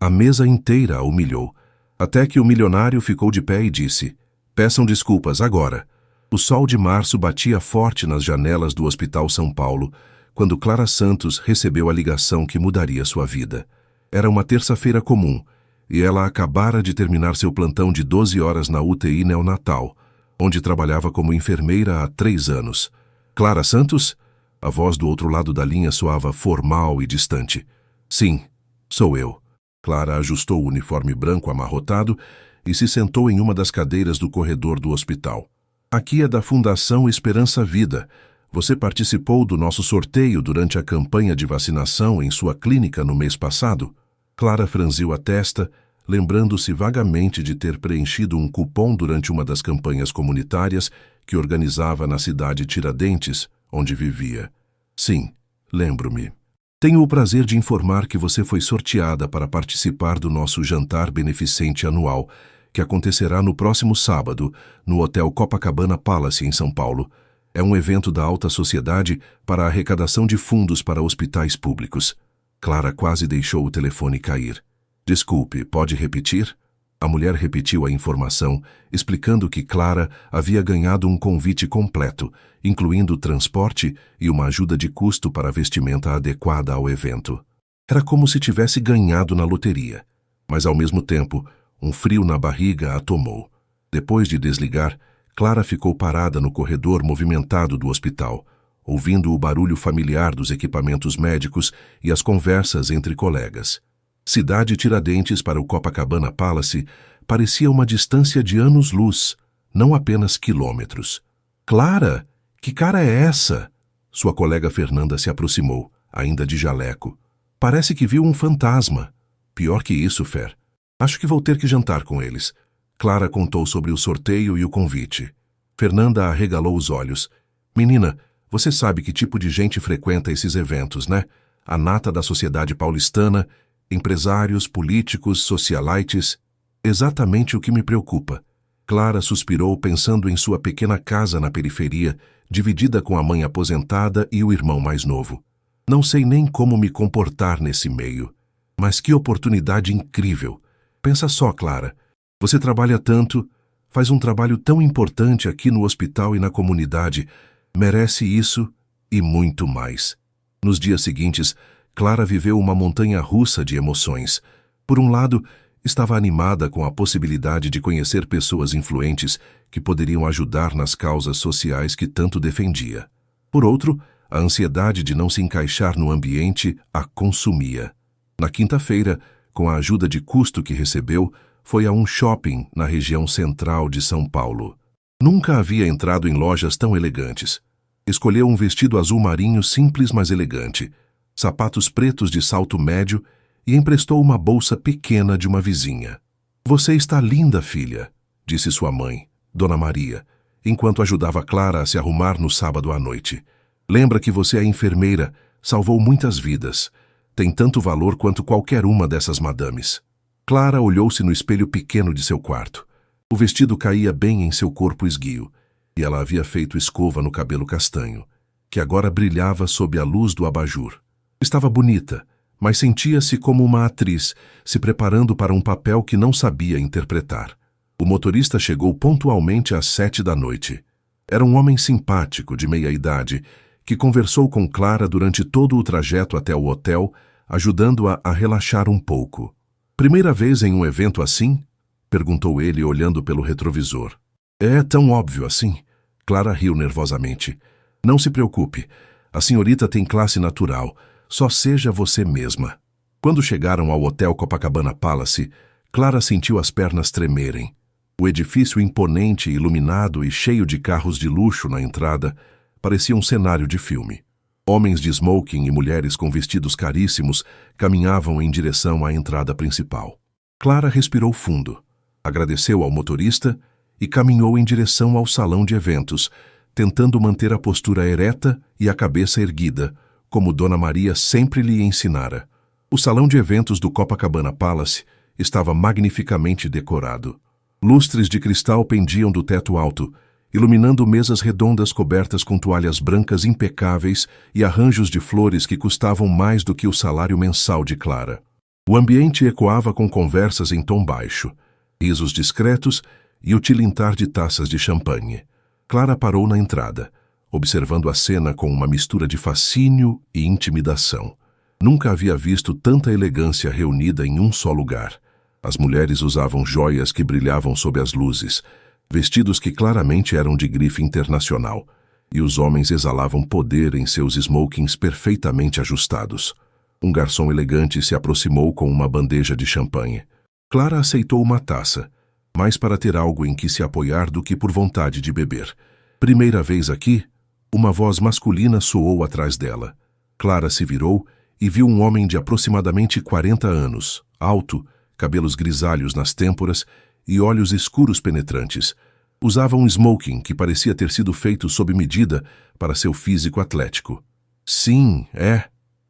A mesa inteira a humilhou, até que o milionário ficou de pé e disse: "Peçam desculpas agora." O sol de março batia forte nas janelas do Hospital São Paulo, quando Clara Santos recebeu a ligação que mudaria sua vida. Era uma terça-feira comum, e ela acabara de terminar seu plantão de 12 horas na UTI neonatal, onde trabalhava como enfermeira há 3 anos. "Clara Santos?" A voz do outro lado da linha soava formal e distante. "Sim, sou eu." Clara ajustou o uniforme branco amarrotado e se sentou em uma das cadeiras do corredor do hospital. "Aqui é da Fundação Esperança Vida. Você participou do nosso sorteio durante a campanha de vacinação em sua clínica no mês passado?" Clara franziu a testa, lembrando-se vagamente de ter preenchido um cupom durante uma das campanhas comunitárias que organizava na cidade Tiradentes, onde vivia. "Sim, lembro-me. Tenho o prazer de informar que você foi sorteada para participar do nosso jantar beneficente anual, que acontecerá no próximo sábado, no Hotel Copacabana Palace, em São Paulo. É um evento da alta sociedade para a arrecadação de fundos para hospitais públicos." Clara quase deixou o telefone cair. "Desculpe, pode repetir?" A mulher repetiu a informação, explicando que Clara havia ganhado um convite completo, incluindo transporte e uma ajuda de custo para a vestimenta adequada ao evento. Era como se tivesse ganhado na loteria, mas ao mesmo tempo, um frio na barriga a tomou. Depois de desligar, Clara ficou parada no corredor movimentado do hospital, ouvindo o barulho familiar dos equipamentos médicos e as conversas entre colegas. Cidade Tiradentes para o Copacabana Palace parecia uma distância de anos-luz, não apenas quilômetros. "Clara, que cara é essa?" Sua colega Fernanda se aproximou, ainda de jaleco. "Parece que viu um fantasma." "Pior que isso, Fer. Acho que vou ter que jantar com eles." Clara contou sobre o sorteio e o convite. Fernanda arregalou os olhos. "Menina, você sabe que tipo de gente frequenta esses eventos, né? A nata da sociedade paulistana, empresários, políticos, socialites." "Exatamente o que me preocupa." Clara suspirou pensando em sua pequena casa na periferia, dividida com a mãe aposentada e o irmão mais novo. "Não sei nem como me comportar nesse meio. Mas que oportunidade incrível. Pensa só, Clara. Você trabalha tanto, faz um trabalho tão importante aqui no hospital e na comunidade. Merece isso e muito mais." Nos dias seguintes, Clara viveu uma montanha-russa de emoções. Por um lado, estava animada com a possibilidade de conhecer pessoas influentes que poderiam ajudar nas causas sociais que tanto defendia. Por outro, a ansiedade de não se encaixar no ambiente a consumia. Na quinta-feira, com a ajuda de custo que recebeu, foi a um shopping na região central de São Paulo. Nunca havia entrado em lojas tão elegantes. Escolheu um vestido azul marinho simples mas elegante, sapatos pretos de salto médio e emprestou uma bolsa pequena de uma vizinha. "Você está linda, filha", disse sua mãe, Dona Maria, enquanto ajudava Clara a se arrumar no sábado à noite. "Lembra que você é enfermeira, salvou muitas vidas. Tem tanto valor quanto qualquer uma dessas madames." Clara olhou-se no espelho pequeno de seu quarto. O vestido caía bem em seu corpo esguio, e ela havia feito escova no cabelo castanho, que agora brilhava sob a luz do abajur. Estava bonita, mas sentia-se como uma atriz, se preparando para um papel que não sabia interpretar. O motorista chegou pontualmente às 7 da noite. Era um homem simpático, de meia-idade, que conversou com Clara durante todo o trajeto até o hotel, ajudando-a a relaxar um pouco. "Primeira vez em um evento assim?" perguntou ele, olhando pelo retrovisor. "É tão óbvio assim?" Clara riu nervosamente. "Não se preocupe, a senhorita tem classe natural. Só seja você mesma." Quando chegaram ao Hotel Copacabana Palace, Clara sentiu as pernas tremerem. O edifício imponente, iluminado e cheio de carros de luxo na entrada parecia um cenário de filme. Homens de smoking e mulheres com vestidos caríssimos caminhavam em direção à entrada principal. Clara respirou fundo, agradeceu ao motorista e caminhou em direção ao salão de eventos, tentando manter a postura ereta e a cabeça erguida, como Dona Maria sempre lhe ensinara. O salão de eventos do Copacabana Palace estava magnificamente decorado. Lustres de cristal pendiam do teto alto, iluminando mesas redondas cobertas com toalhas brancas impecáveis e arranjos de flores que custavam mais do que o salário mensal de Clara. O ambiente ecoava com conversas em tom baixo, risos discretos e o tilintar de taças de champanhe. Clara parou na entrada, observando a cena com uma mistura de fascínio e intimidação. Nunca havia visto tanta elegância reunida em um só lugar. As mulheres usavam joias que brilhavam sob as luzes, vestidos que claramente eram de grife internacional, e os homens exalavam poder em seus smokings perfeitamente ajustados. Um garçom elegante se aproximou com uma bandeja de champanhe. Clara aceitou uma taça, mais para ter algo em que se apoiar do que por vontade de beber. Primeira vez aqui, uma voz masculina soou atrás dela. Clara se virou e viu um homem de aproximadamente 40 anos, alto, cabelos grisalhos nas têmporas e olhos escuros penetrantes. Usava um smoking que parecia ter sido feito sob medida para seu físico atlético. Sim, é.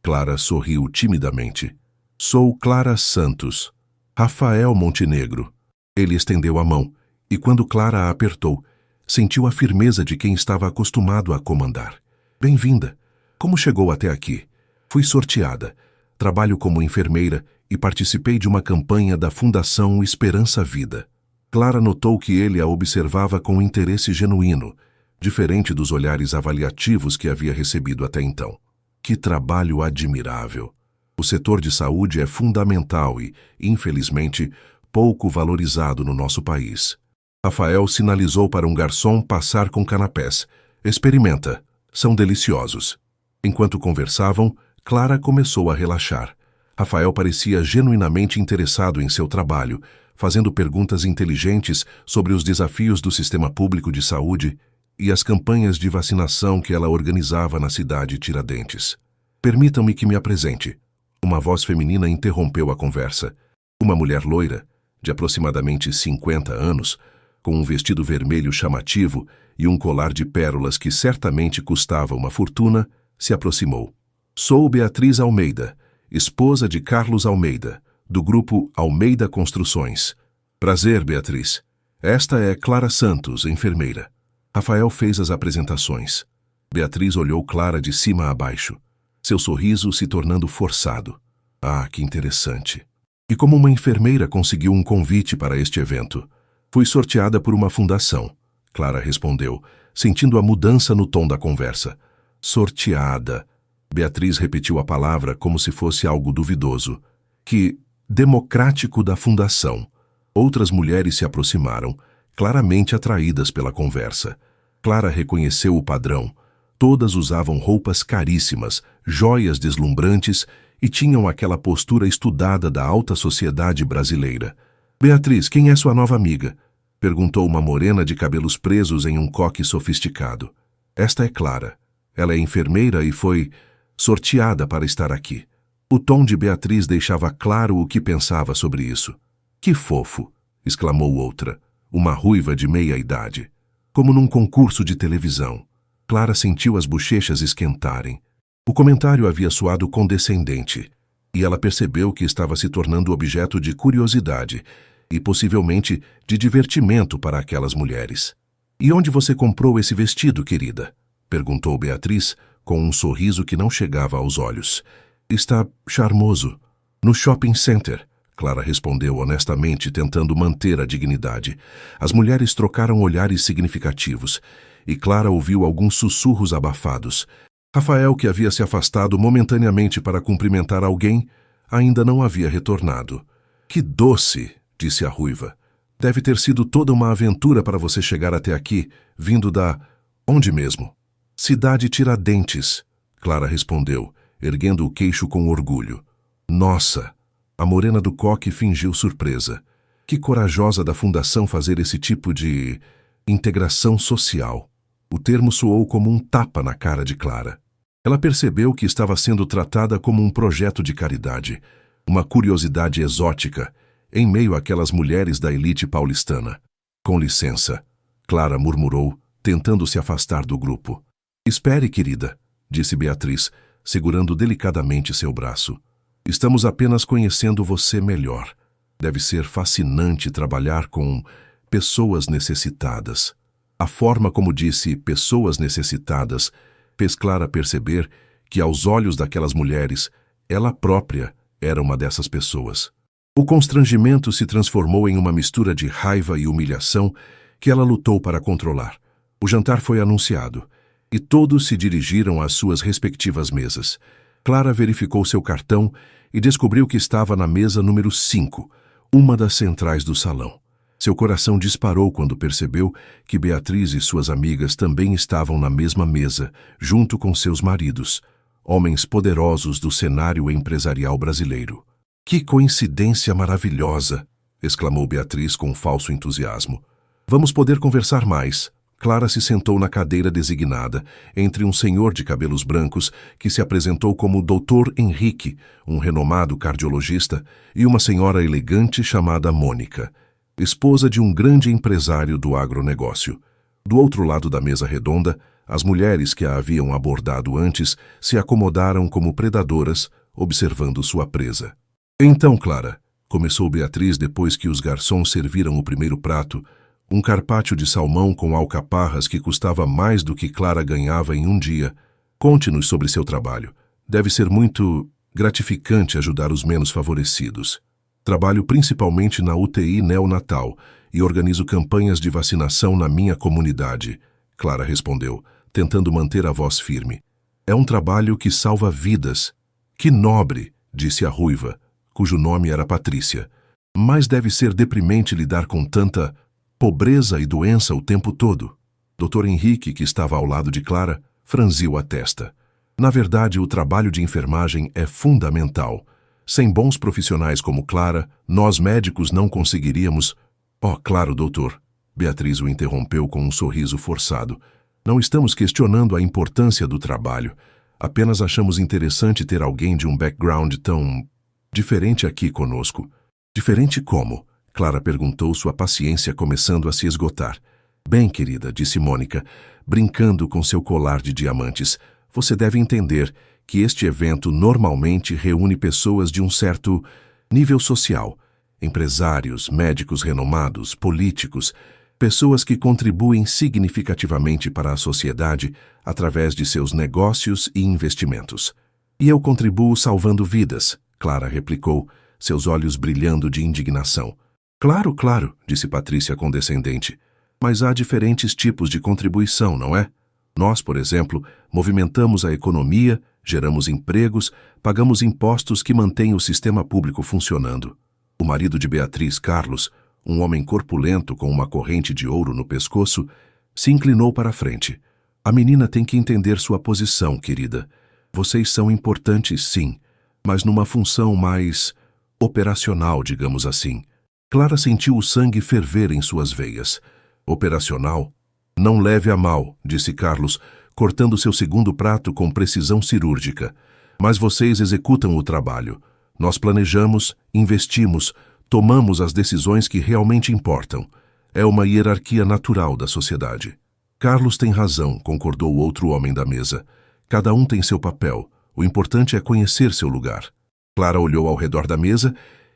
Clara sorriu timidamente. Sou Clara Santos. Rafael Montenegro. Ele estendeu a mão, e quando Clara a apertou, sentiu a firmeza de quem estava acostumado a comandar. Bem-vinda. Como chegou até aqui? Fui sorteada. Trabalho como enfermeira e participei de uma campanha da Fundação Esperança Vida. Clara notou que ele a observava com interesse genuíno, diferente dos olhares avaliativos que havia recebido até então. Que trabalho admirável! O setor de saúde é fundamental e, infelizmente, pouco valorizado no nosso país. Rafael sinalizou para um garçom passar com canapés. Experimenta, são deliciosos. Enquanto conversavam, Clara começou a relaxar. Rafael parecia genuinamente interessado em seu trabalho, fazendo perguntas inteligentes sobre os desafios do sistema público de saúde e as campanhas de vacinação que ela organizava na cidade Tiradentes. Permitam-me que me apresente. Uma voz feminina interrompeu a conversa. Uma mulher loira, de aproximadamente 50 anos, com um vestido vermelho chamativo e um colar de pérolas que certamente custava uma fortuna, se aproximou. Sou Beatriz Almeida, esposa de Carlos Almeida, do grupo Almeida Construções. Prazer, Beatriz. Esta é Clara Santos, enfermeira. Rafael fez as apresentações. Beatriz olhou Clara de cima a baixo, seu sorriso se tornando forçado. Ah, que interessante. E como uma enfermeira conseguiu um convite para este evento? Fui sorteada por uma fundação, Clara respondeu, sentindo a mudança no tom da conversa. Sorteada. Beatriz repetiu a palavra como se fosse algo duvidoso. Que democrático da fundação. Outras mulheres se aproximaram, claramente atraídas pela conversa. Clara reconheceu o padrão. Todas usavam roupas caríssimas, joias deslumbrantes e tinham aquela postura estudada da alta sociedade brasileira. Beatriz, quem é sua nova amiga? Perguntou uma morena de cabelos presos em um coque sofisticado. Esta é Clara. Ela é enfermeira e foi sorteada para estar aqui. O tom de Beatriz deixava claro o que pensava sobre isso. Que fofo! Exclamou outra, uma ruiva de meia-idade. Como num concurso de televisão. Clara sentiu as bochechas esquentarem. O comentário havia soado condescendente, e ela percebeu que estava se tornando objeto de curiosidade e possivelmente de divertimento para aquelas mulheres. E onde você comprou esse vestido, querida? Perguntou Beatriz, com um sorriso que não chegava aos olhos. Está charmoso. No shopping center, Clara respondeu honestamente, tentando manter a dignidade. As mulheres trocaram olhares significativos, e Clara ouviu alguns sussurros abafados. Rafael, que havia se afastado momentaneamente para cumprimentar alguém, ainda não havia retornado. Que doce, disse a ruiva. Deve ter sido toda uma aventura para você chegar até aqui, vindo da... Onde mesmo? Cidade Tiradentes, Clara respondeu, erguendo o queixo com orgulho. Nossa! A morena do coque fingiu surpresa. Que corajosa da fundação fazer esse tipo de... integração social. O termo soou como um tapa na cara de Clara. Ela percebeu que estava sendo tratada como um projeto de caridade, uma curiosidade exótica, em meio àquelas mulheres da elite paulistana. Com licença, Clara murmurou, tentando se afastar do grupo. Espere, querida, disse Beatriz, segurando delicadamente seu braço. Estamos apenas conhecendo você melhor. Deve ser fascinante trabalhar com pessoas necessitadas. A forma como disse pessoas necessitadas fez Clara perceber que, aos olhos daquelas mulheres, ela própria era uma dessas pessoas. O constrangimento se transformou em uma mistura de raiva e humilhação que ela lutou para controlar. O jantar foi anunciado, e todos se dirigiram às suas respectivas mesas. Clara verificou seu cartão e descobriu que estava na mesa número 5, uma das centrais do salão. Seu coração disparou quando percebeu que Beatriz e suas amigas também estavam na mesma mesa, junto com seus maridos, homens poderosos do cenário empresarial brasileiro. "Que coincidência maravilhosa!" exclamou Beatriz com falso entusiasmo. "Vamos poder conversar mais." Clara se sentou na cadeira designada, entre um senhor de cabelos brancos que se apresentou como Dr. Henrique, um renomado cardiologista, e uma senhora elegante chamada Mônica, esposa de um grande empresário do agronegócio. Do outro lado da mesa redonda, as mulheres que a haviam abordado antes se acomodaram como predadoras, observando sua presa. "Então, Clara", começou Beatriz depois que os garçons serviram o primeiro prato, um carpaccio de salmão com alcaparras que custava mais do que Clara ganhava em um dia. "Conte-nos sobre seu trabalho. Deve ser muito gratificante ajudar os menos favorecidos." "Trabalho principalmente na UTI neonatal e organizo campanhas de vacinação na minha comunidade", Clara respondeu, tentando manter a voz firme. "É um trabalho que salva vidas." "Que nobre", disse a ruiva, cujo nome era Patrícia. "Mas deve ser deprimente lidar com tanta pobreza e doença o tempo todo." Dr. Henrique, que estava ao lado de Clara, franziu a testa. "Na verdade, o trabalho de enfermagem é fundamental. Sem bons profissionais como Clara, nós médicos não conseguiríamos..." "Oh, claro, doutor." Beatriz o interrompeu com um sorriso forçado. "Não estamos questionando a importância do trabalho. Apenas achamos interessante ter alguém de um background tão diferente aqui conosco." "Diferente como?" Clara perguntou, sua paciência começando a se esgotar. "Bem, querida", disse Mônica, brincando com seu colar de diamantes, "você deve entender que este evento normalmente reúne pessoas de um certo nível social, empresários, médicos renomados, políticos, pessoas que contribuem significativamente para a sociedade através de seus negócios e investimentos." "E eu contribuo salvando vidas", Clara replicou, seus olhos brilhando de indignação. "Claro, claro", disse Patrícia condescendente. "Mas há diferentes tipos de contribuição, não é? Nós, por exemplo, movimentamos a economia, geramos empregos, pagamos impostos que mantêm o sistema público funcionando." O marido de Beatriz, Carlos, um homem corpulento com uma corrente de ouro no pescoço, se inclinou para a frente. "A menina tem que entender sua posição, querida. Vocês são importantes, sim, mas numa função mais operacional, digamos assim." Clara sentiu o sangue ferver em suas veias. "Operacional? Não leve a mal", disse Carlos, cortando seu segundo prato com precisão cirúrgica. "Mas vocês executam o trabalho. Nós planejamos, investimos, tomamos as decisões que realmente importam. É uma hierarquia natural da sociedade." "Carlos tem razão", concordou o outro homem da mesa. "Cada um tem seu papel. O importante é conhecer seu lugar." Clara olhou ao redor da mesa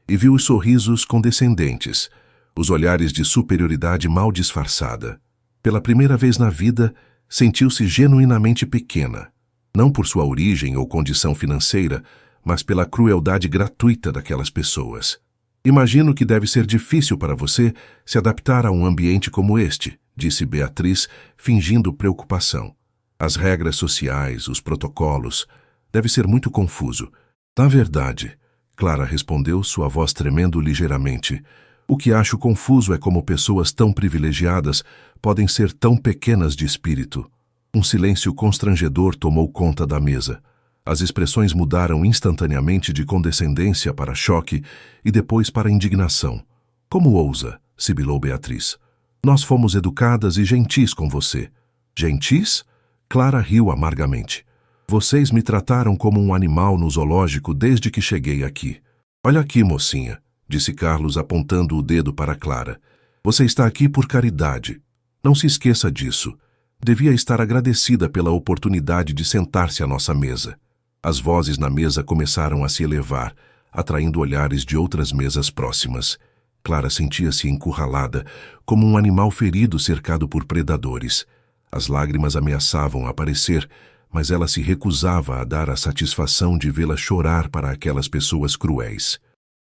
e viu os sorrisos condescendentes, os olhares de superioridade mal disfarçada. Pela primeira vez na vida, sentiu-se genuinamente pequena, não por sua origem ou condição financeira, mas pela crueldade gratuita daquelas pessoas. "Imagino que deve ser difícil para você se adaptar a um ambiente como este", disse Beatriz, fingindo preocupação. "As regras sociais, os protocolos, deve ser muito confuso." "Na verdade", Clara respondeu, sua voz tremendo ligeiramente, "o que acho confuso é como pessoas tão privilegiadas podem ser tão pequenas de espírito." Um silêncio constrangedor tomou conta da mesa. As expressões mudaram instantaneamente de condescendência para choque e depois para indignação. "Como ousa?", sibilou Beatriz. "Nós fomos educadas e gentis com você." "Gentis?" Clara riu amargamente. "Vocês me trataram como um animal no zoológico desde que cheguei aqui." "Olha aqui, mocinha", disse Carlos apontando o dedo para Clara. "Você está aqui por caridade. Não se esqueça disso. Devia estar agradecida pela oportunidade de sentar-se à nossa mesa." As vozes na mesa começaram a se elevar, atraindo olhares de outras mesas próximas. Clara sentia-se encurralada, como um animal ferido cercado por predadores. As lágrimas ameaçavam aparecer, mas ela se recusava a dar a satisfação de vê-la chorar para aquelas pessoas cruéis.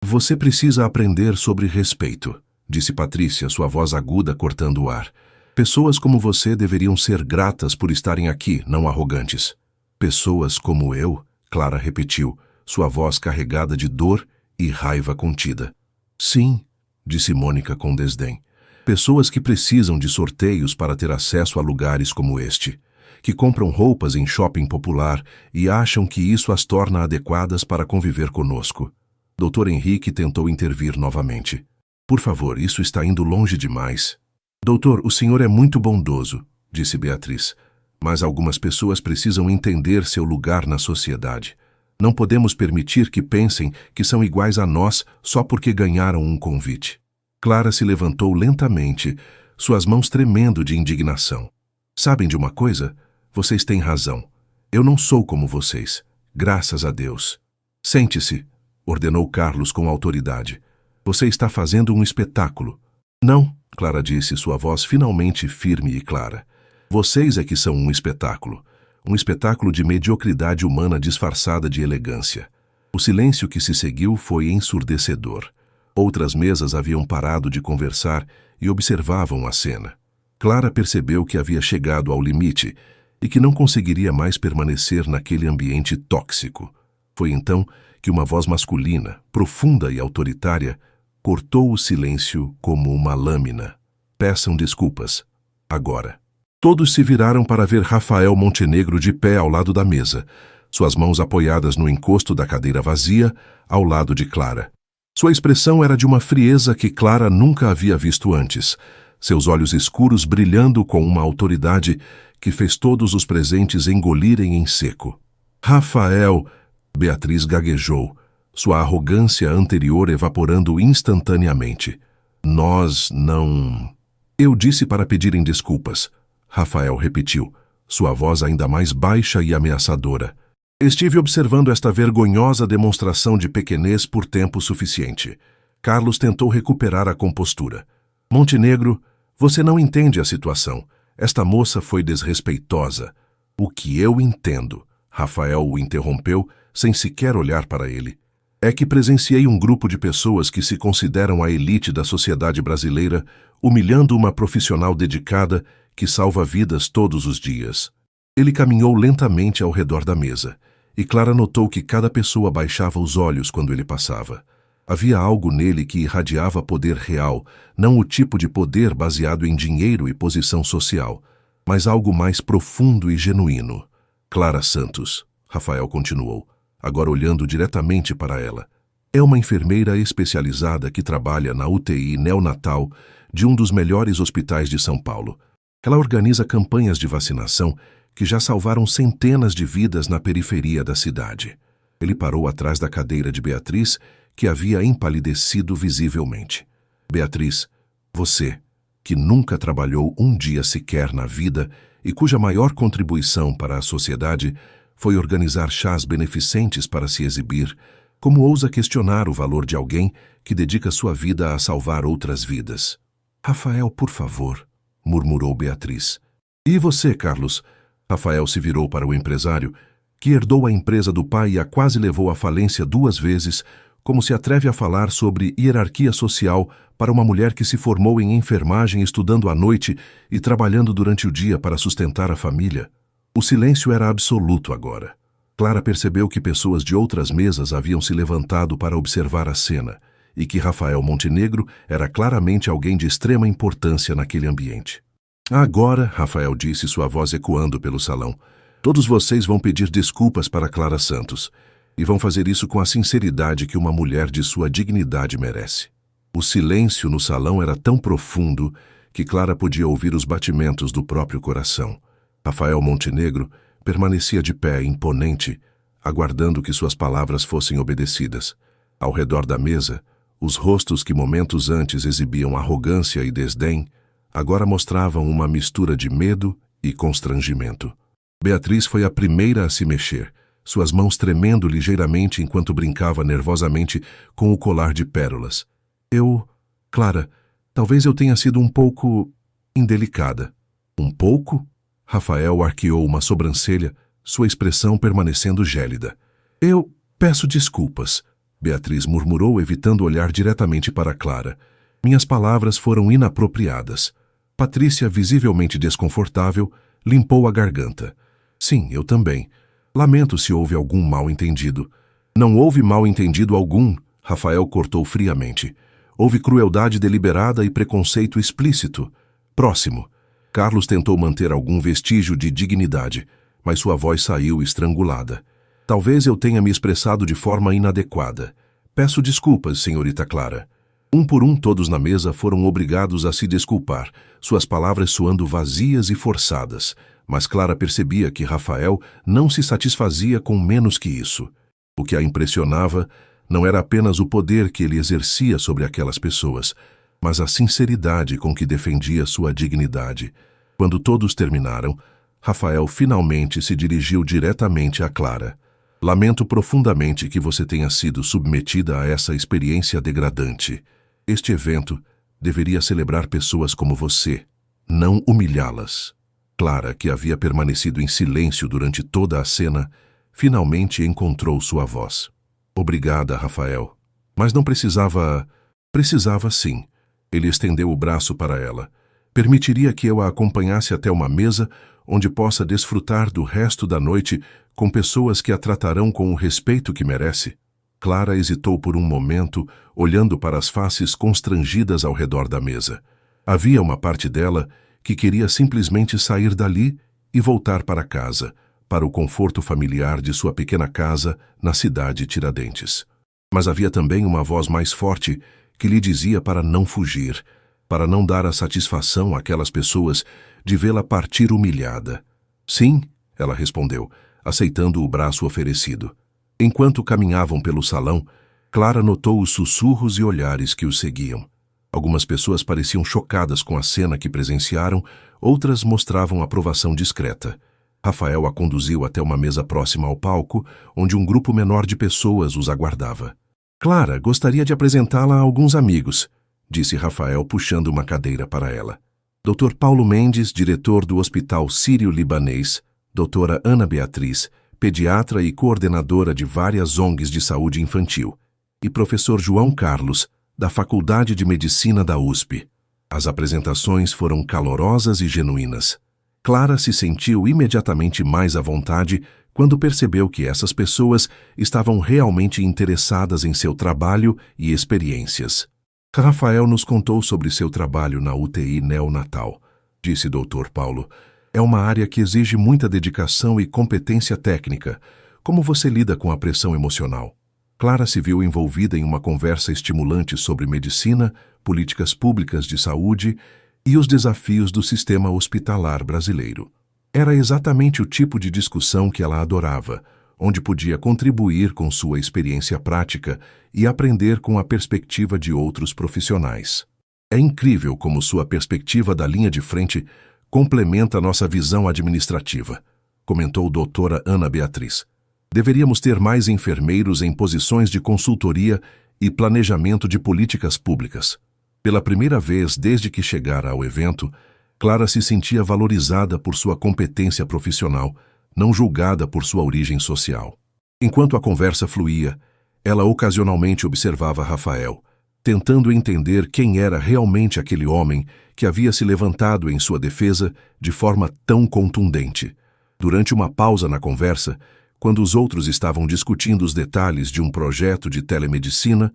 Você precisa aprender sobre respeito, disse Patrícia, sua voz aguda cortando o ar. Pessoas como você deveriam ser gratas por estarem aqui, não arrogantes. Pessoas como eu, Clara repetiu, sua voz carregada de dor e raiva contida. Sim, disse Mônica com desdém. Pessoas que precisam de sorteios para ter acesso a lugares como este, que compram roupas em shopping popular e acham que isso as torna adequadas para conviver conosco. Dr. Henrique tentou intervir novamente. Por favor, isso está indo longe demais. Doutor, o senhor é muito bondoso, disse Beatriz, mas algumas pessoas precisam entender seu lugar na sociedade. Não podemos permitir que pensem que são iguais a nós só porque ganharam um convite. Clara se levantou lentamente, suas mãos tremendo de indignação. Sabem de uma coisa? Vocês têm razão. Eu não sou como vocês. Graças a Deus. Sente-se, ordenou Carlos com autoridade. Você está fazendo um espetáculo. Não, Clara disse, sua voz finalmente firme e clara. Vocês é que são um espetáculo. Um espetáculo de mediocridade humana disfarçada de elegância. O silêncio que se seguiu foi ensurdecedor. Outras mesas haviam parado de conversar e observavam a cena. Clara percebeu que havia chegado ao limite e que não conseguiria mais permanecer naquele ambiente tóxico. Foi então que uma voz masculina, profunda e autoritária, cortou o silêncio como uma lâmina. Peçam desculpas. Agora. Todos se viraram para ver Rafael Montenegro de pé ao lado da mesa, suas mãos apoiadas no encosto da cadeira vazia, ao lado de Clara. Sua expressão era de uma frieza que Clara nunca havia visto antes, seus olhos escuros brilhando com uma autoridade que fez todos os presentes engolirem em seco. Rafael, Beatriz gaguejou, sua arrogância anterior evaporando instantaneamente. Nós não... Eu disse para pedirem desculpas, Rafael repetiu, sua voz ainda mais baixa e ameaçadora. Estive observando esta vergonhosa demonstração de pequenez por tempo suficiente. Carlos tentou recuperar a compostura. Montenegro, você não entende a situação. Esta moça foi desrespeitosa. O que eu entendo, Rafael o interrompeu, sem sequer olhar para ele, é que presenciei um grupo de pessoas que se consideram a elite da sociedade brasileira humilhando uma profissional dedicada que salva vidas todos os dias. Ele caminhou lentamente ao redor da mesa, e Clara notou que cada pessoa baixava os olhos quando ele passava. Havia algo nele que irradiava poder real, não o tipo de poder baseado em dinheiro e posição social, mas algo mais profundo e genuíno. Clara Santos, Rafael continuou, agora olhando diretamente para ela, é uma enfermeira especializada que trabalha na UTI neonatal de um dos melhores hospitais de São Paulo. Ela organiza campanhas de vacinação que já salvaram centenas de vidas na periferia da cidade. Ele parou atrás da cadeira de Beatriz, que havia empalidecido visivelmente. Beatriz, você, que nunca trabalhou um dia sequer na vida e cuja maior contribuição para a sociedade foi organizar chás beneficentes para se exibir, como ousa questionar o valor de alguém que dedica sua vida a salvar outras vidas? Rafael, por favor, murmurou Beatriz. E você, Carlos? Rafael se virou para o empresário, que herdou a empresa do pai e a quase levou à falência 2 vezes, como se atreve a falar sobre hierarquia social para uma mulher que se formou em enfermagem estudando à noite e trabalhando durante o dia para sustentar a família. O silêncio era absoluto agora. Clara percebeu que pessoas de outras mesas haviam se levantado para observar a cena e que Rafael Montenegro era claramente alguém de extrema importância naquele ambiente. Agora, Rafael disse, sua voz ecoando pelo salão, todos vocês vão pedir desculpas para Clara Santos e vão fazer isso com a sinceridade que uma mulher de sua dignidade merece. O silêncio no salão era tão profundo que Clara podia ouvir os batimentos do próprio coração. Rafael Montenegro permanecia de pé, imponente, aguardando que suas palavras fossem obedecidas. Ao redor da mesa, os rostos que momentos antes exibiam arrogância e desdém, agora mostravam uma mistura de medo e constrangimento. Beatriz foi a primeira a se mexer, suas mãos tremendo ligeiramente enquanto brincava nervosamente com o colar de pérolas. Clara, talvez eu tenha sido um pouco indelicada. Um pouco? Rafael arqueou uma sobrancelha, sua expressão permanecendo gélida. Eu peço desculpas, Beatriz murmurou, evitando olhar diretamente para Clara. Minhas palavras foram inapropriadas. Patrícia, visivelmente desconfortável, limpou a garganta. Sim, eu também. Lamento se houve algum mal-entendido. Não houve mal-entendido algum, Rafael cortou friamente. Houve crueldade deliberada e preconceito explícito. Próximo. Carlos tentou manter algum vestígio de dignidade, mas sua voz saiu estrangulada. Talvez eu tenha me expressado de forma inadequada. Peço desculpas, senhorita Clara. Um por um, todos na mesa foram obrigados a se desculpar, suas palavras soando vazias e forçadas, mas Clara percebia que Rafael não se satisfazia com menos que isso. O que a impressionava não era apenas o poder que ele exercia sobre aquelas pessoas, mas a sinceridade com que defendia sua dignidade. Quando todos terminaram, Rafael finalmente se dirigiu diretamente a Clara. Lamento profundamente que você tenha sido submetida a essa experiência degradante. Este evento deveria celebrar pessoas como você, não humilhá-las. Clara, que havia permanecido em silêncio durante toda a cena, finalmente encontrou sua voz. Obrigada, Rafael. Mas não precisava... Precisava sim. Ele estendeu o braço para ela. Permitiria que eu a acompanhasse até uma mesa onde possa desfrutar do resto da noite com pessoas que a tratarão com o respeito que merece? Clara hesitou por um momento, olhando para as faces constrangidas ao redor da mesa. Havia uma parte dela que queria simplesmente sair dali e voltar para casa, para o conforto familiar de sua pequena casa na cidade Tiradentes. Mas havia também uma voz mais forte que lhe dizia para não fugir, para não dar a satisfação àquelas pessoas de vê-la partir humilhada. Sim, ela respondeu, aceitando o braço oferecido. Enquanto caminhavam pelo salão, Clara notou os sussurros e olhares que os seguiam. Algumas pessoas pareciam chocadas com a cena que presenciaram, outras mostravam aprovação discreta. Rafael a conduziu até uma mesa próxima ao palco, onde um grupo menor de pessoas os aguardava. Clara, gostaria de apresentá-la a alguns amigos, disse Rafael, puxando uma cadeira para ela. Dr. Paulo Mendes, diretor do Hospital Sírio-Libanês, doutora Ana Beatriz, pediatra e coordenadora de várias ONGs de saúde infantil, e professor João Carlos, da Faculdade de Medicina da USP. As apresentações foram calorosas e genuínas. Clara se sentiu imediatamente mais à vontade quando percebeu que essas pessoas estavam realmente interessadas em seu trabalho e experiências. Rafael nos contou sobre seu trabalho na UTI neonatal, disse Dr. Paulo. É uma área que exige muita dedicação e competência técnica. Como você lida com a pressão emocional? Clara se viu envolvida em uma conversa estimulante sobre medicina, políticas públicas de saúde e os desafios do sistema hospitalar brasileiro. Era exatamente o tipo de discussão que ela adorava, onde podia contribuir com sua experiência prática e aprender com a perspectiva de outros profissionais. É incrível como sua perspectiva da linha de frente complementa nossa visão administrativa, comentou doutora Ana Beatriz. Deveríamos ter mais enfermeiros em posições de consultoria e planejamento de políticas públicas. Pela primeira vez desde que chegara ao evento, Clara se sentia valorizada por sua competência profissional, não julgada por sua origem social. Enquanto a conversa fluía, ela ocasionalmente observava Rafael, tentando entender quem era realmente aquele homem que havia se levantado em sua defesa de forma tão contundente. Durante uma pausa na conversa, quando os outros estavam discutindo os detalhes de um projeto de telemedicina,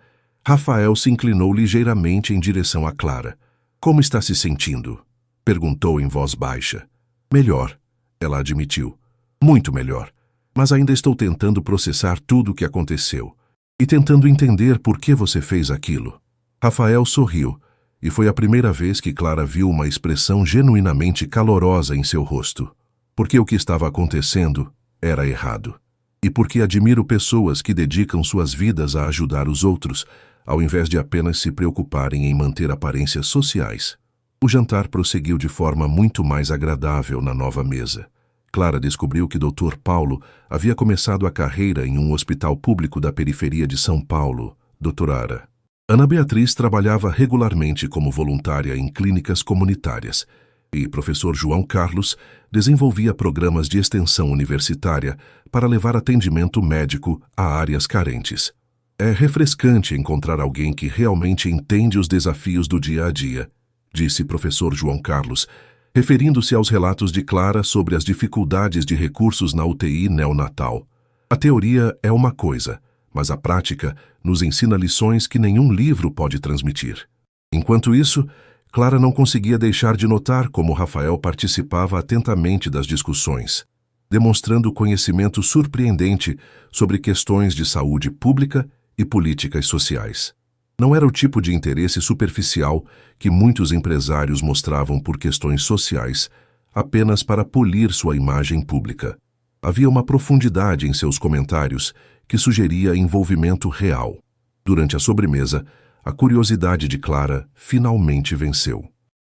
Rafael se inclinou ligeiramente em direção a Clara. Como está se sentindo? Perguntou em voz baixa. Melhor, ela admitiu. Muito melhor. Mas ainda estou tentando processar tudo o que aconteceu. E tentando entender por que você fez aquilo. Rafael sorriu, e foi a primeira vez que Clara viu uma expressão genuinamente calorosa em seu rosto. Porque o que estava acontecendo era errado. E porque admiro pessoas que dedicam suas vidas a ajudar os outros, ao invés de apenas se preocuparem em manter aparências sociais. O jantar prosseguiu de forma muito mais agradável na nova mesa. Clara descobriu que Dr. Paulo havia começado a carreira em um hospital público da periferia de São Paulo, Dr. Ara. Ana Beatriz trabalhava regularmente como voluntária em clínicas comunitárias. E professor João Carlos desenvolvia programas de extensão universitária para levar atendimento médico a áreas carentes. É refrescante encontrar alguém que realmente entende os desafios do dia a dia, disse professor João Carlos, referindo-se aos relatos de Clara sobre as dificuldades de recursos na UTI neonatal. A teoria é uma coisa, mas a prática nos ensina lições que nenhum livro pode transmitir. Enquanto isso, Clara não conseguia deixar de notar como Rafael participava atentamente das discussões, demonstrando conhecimento surpreendente sobre questões de saúde pública e políticas sociais. Não era o tipo de interesse superficial que muitos empresários mostravam por questões sociais, apenas para polir sua imagem pública. Havia uma profundidade em seus comentários que sugeria envolvimento real. Durante a sobremesa, a curiosidade de Clara finalmente venceu.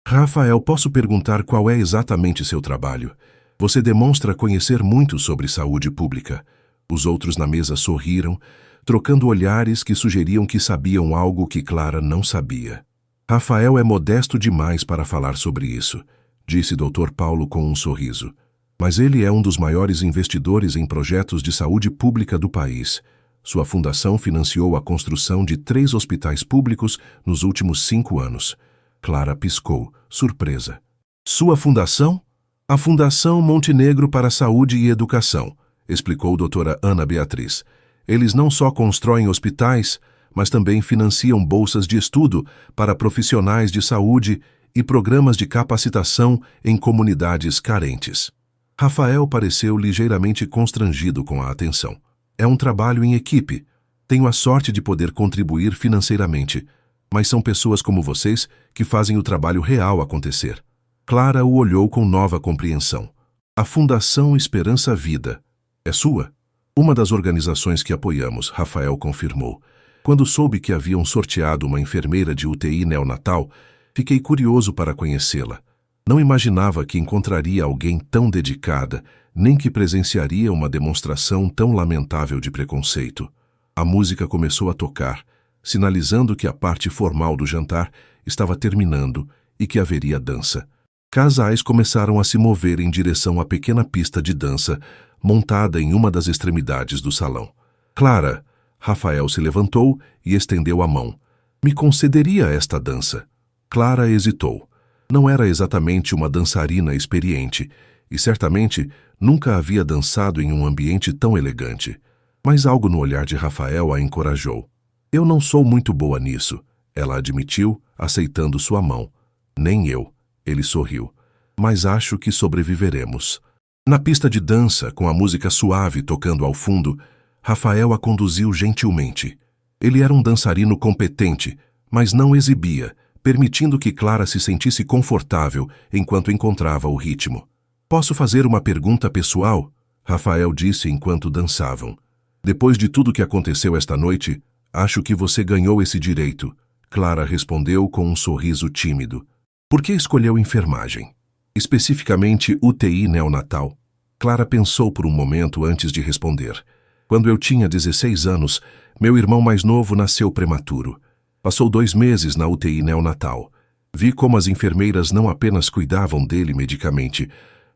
Rafael, posso perguntar qual é exatamente seu trabalho? Você demonstra conhecer muito sobre saúde pública. Os outros na mesa sorriram, trocando olhares que sugeriam que sabiam algo que Clara não sabia. Rafael é modesto demais para falar sobre isso, disse Dr. Paulo com um sorriso. Mas ele é um dos maiores investidores em projetos de saúde pública do país. Sua fundação financiou a construção de 3 hospitais públicos nos últimos 5 anos. Clara piscou, surpresa. Sua fundação? A Fundação Montenegro para a Saúde e Educação, explicou doutora Ana Beatriz. Eles não só constroem hospitais, mas também financiam bolsas de estudo para profissionais de saúde e programas de capacitação em comunidades carentes. Rafael pareceu ligeiramente constrangido com a atenção. É um trabalho em equipe. Tenho a sorte de poder contribuir financeiramente, mas são pessoas como vocês que fazem o trabalho real acontecer. Clara o olhou com nova compreensão. A Fundação Esperança Vida é sua? Uma das organizações que apoiamos, Rafael confirmou. Quando soube que haviam sorteado uma enfermeira de UTI neonatal, fiquei curioso para conhecê-la. Não imaginava que encontraria alguém tão dedicada, nem que presenciaria uma demonstração tão lamentável de preconceito. A música começou a tocar, sinalizando que a parte formal do jantar estava terminando e que haveria dança. Casais começaram a se mover em direção à pequena pista de dança, montada em uma das extremidades do salão. Clara, Rafael se levantou e estendeu a mão. Me concederia esta dança? Clara hesitou. Não era exatamente uma dançarina experiente, e certamente nunca havia dançado em um ambiente tão elegante. Mas algo no olhar de Rafael a encorajou. Eu não sou muito boa nisso, ela admitiu, aceitando sua mão. Nem eu, ele sorriu. Mas acho que sobreviveremos. Na pista de dança, com a música suave tocando ao fundo, Rafael a conduziu gentilmente. Ele era um dançarino competente, mas não exibia, permitindo que Clara se sentisse confortável enquanto encontrava o ritmo. Posso fazer uma pergunta pessoal? Rafael disse enquanto dançavam. Depois de tudo que aconteceu esta noite, acho que você ganhou esse direito, Clara respondeu com um sorriso tímido. Por que escolheu enfermagem? Especificamente UTI neonatal? Clara pensou por um momento antes de responder. Quando eu tinha 16 anos, meu irmão mais novo nasceu prematuro. Passou 2 meses na UTI neonatal. Vi como as enfermeiras não apenas cuidavam dele medicamente,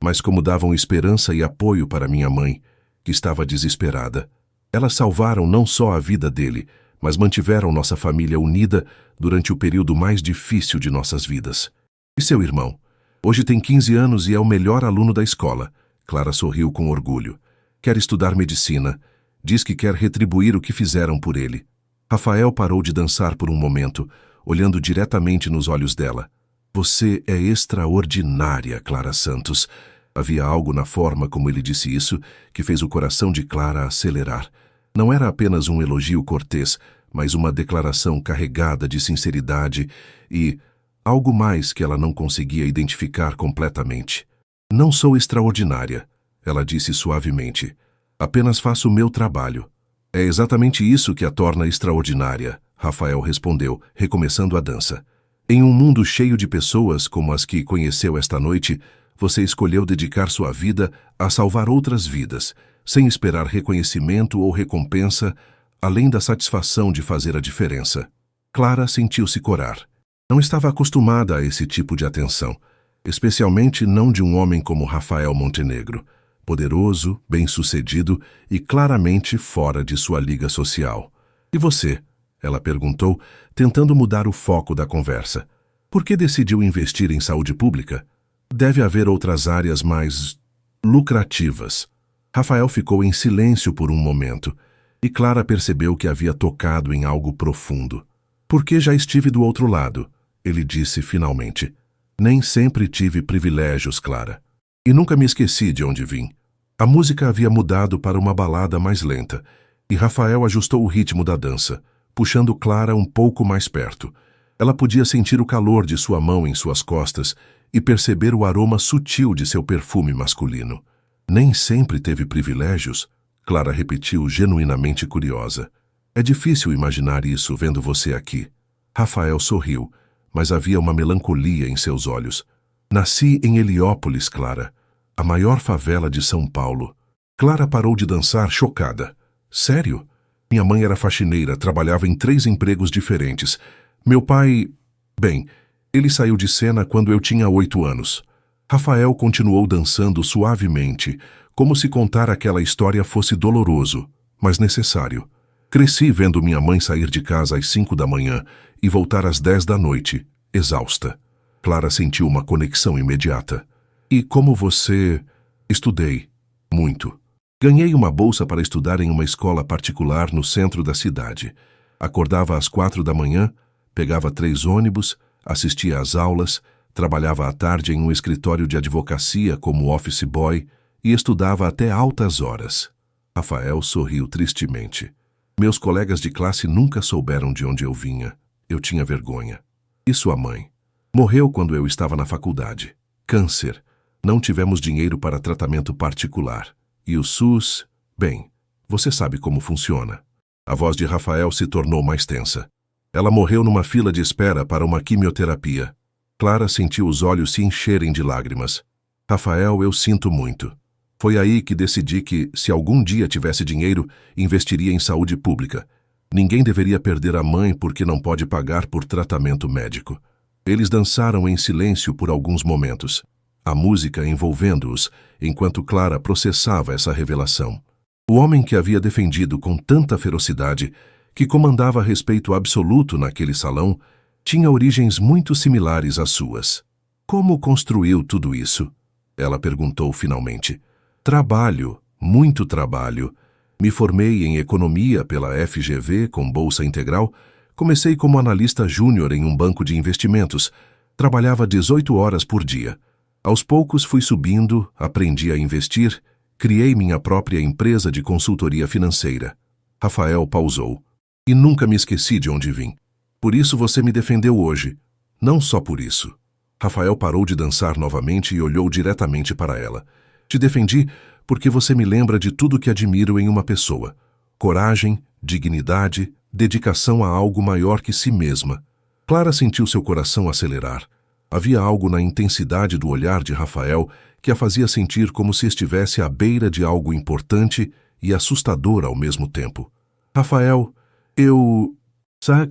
mas como davam esperança e apoio para minha mãe, que estava desesperada. Elas salvaram não só a vida dele, mas mantiveram nossa família unida durante o período mais difícil de nossas vidas. E seu irmão? Hoje tem 15 anos e é o melhor aluno da escola. Clara sorriu com orgulho. Quer estudar medicina. Diz que quer retribuir o que fizeram por ele. Rafael parou de dançar por um momento, olhando diretamente nos olhos dela. Você é extraordinária, Clara Santos. Havia algo na forma como ele disse isso que fez o coração de Clara acelerar. Não era apenas um elogio cortês, mas uma declaração carregada de sinceridade e algo mais que ela não conseguia identificar completamente. Não sou extraordinária, ela disse suavemente. Apenas faço o meu trabalho. É exatamente isso que a torna extraordinária, Rafael respondeu, recomeçando a dança. Em um mundo cheio de pessoas como as que conheceu esta noite, você escolheu dedicar sua vida a salvar outras vidas, sem esperar reconhecimento ou recompensa, além da satisfação de fazer a diferença. Clara sentiu-se corar. Não estava acostumada a esse tipo de atenção. especialmente não de um homem como Rafael Montenegro, poderoso, bem-sucedido e claramente fora de sua liga social. E você? Ela perguntou, tentando mudar o foco da conversa. Por que decidiu investir em saúde pública? Deve haver outras áreas mais lucrativas. Rafael ficou em silêncio por um momento, e Clara percebeu que havia tocado em algo profundo. Porque já estive do outro lado, ele disse finalmente. Nem sempre tive privilégios, Clara. E nunca me esqueci de onde vim. A música havia mudado para uma balada mais lenta, e Rafael ajustou o ritmo da dança, puxando Clara um pouco mais perto. Ela podia sentir o calor de sua mão em suas costas e perceber o aroma sutil de seu perfume masculino. Nem sempre teve privilégios, Clara repetiu genuinamente curiosa. É difícil imaginar isso vendo você aqui. Rafael sorriu, mas havia uma melancolia em seus olhos. Nasci em Heliópolis, Clara, a maior favela de São Paulo. Clara parou de dançar chocada. Sério? Minha mãe era faxineira, trabalhava em 3 empregos diferentes. Meu pai... Bem, ele saiu de cena quando eu tinha 8 anos. Rafael continuou dançando suavemente, como se contar aquela história fosse doloroso, mas necessário. Cresci vendo minha mãe sair de casa às 5 da manhã e voltar às 10 da noite, exausta. Clara sentiu uma conexão imediata. E como você... Estudei. Muito. Ganhei uma bolsa para estudar em uma escola particular no centro da cidade. Acordava às 4 da manhã, pegava 3 ônibus, assistia às aulas, trabalhava à tarde em um escritório de advocacia como office boy e estudava até altas horas. Rafael sorriu tristemente. Meus colegas de classe nunca souberam de onde eu vinha. Eu tinha vergonha. E sua mãe? Morreu quando eu estava na faculdade. Câncer. Não tivemos dinheiro para tratamento particular. E o SUS... Bem, você sabe como funciona. A voz de Rafael se tornou mais tensa. Ela morreu numa fila de espera para uma quimioterapia. Clara sentiu os olhos se encherem de lágrimas. Rafael, eu sinto muito. Foi aí que decidi que, se algum dia tivesse dinheiro, investiria em saúde pública. Ninguém deveria perder a mãe porque não pode pagar por tratamento médico. Eles dançaram em silêncio por alguns momentos, a música envolvendo-os, enquanto Clara processava essa revelação. O homem que havia defendido com tanta ferocidade, que comandava respeito absoluto naquele salão, tinha origens muito similares às suas. Como construiu tudo isso? Ela perguntou finalmente. Trabalho, muito trabalho. Me formei em economia pela FGV com bolsa integral. Comecei como analista júnior em um banco de investimentos. Trabalhava 18 horas por dia. Aos poucos fui subindo, aprendi a investir, criei minha própria empresa de consultoria financeira. Rafael pausou. E nunca me esqueci de onde vim. Por isso você me defendeu hoje. Não só por isso. Rafael parou de dançar novamente e olhou diretamente para ela. Te defendi porque você me lembra de tudo que admiro em uma pessoa. Coragem, dignidade, dedicação a algo maior que si mesma. Clara sentiu seu coração acelerar. Havia algo na intensidade do olhar de Rafael que a fazia sentir como se estivesse à beira de algo importante e assustador ao mesmo tempo. Rafael,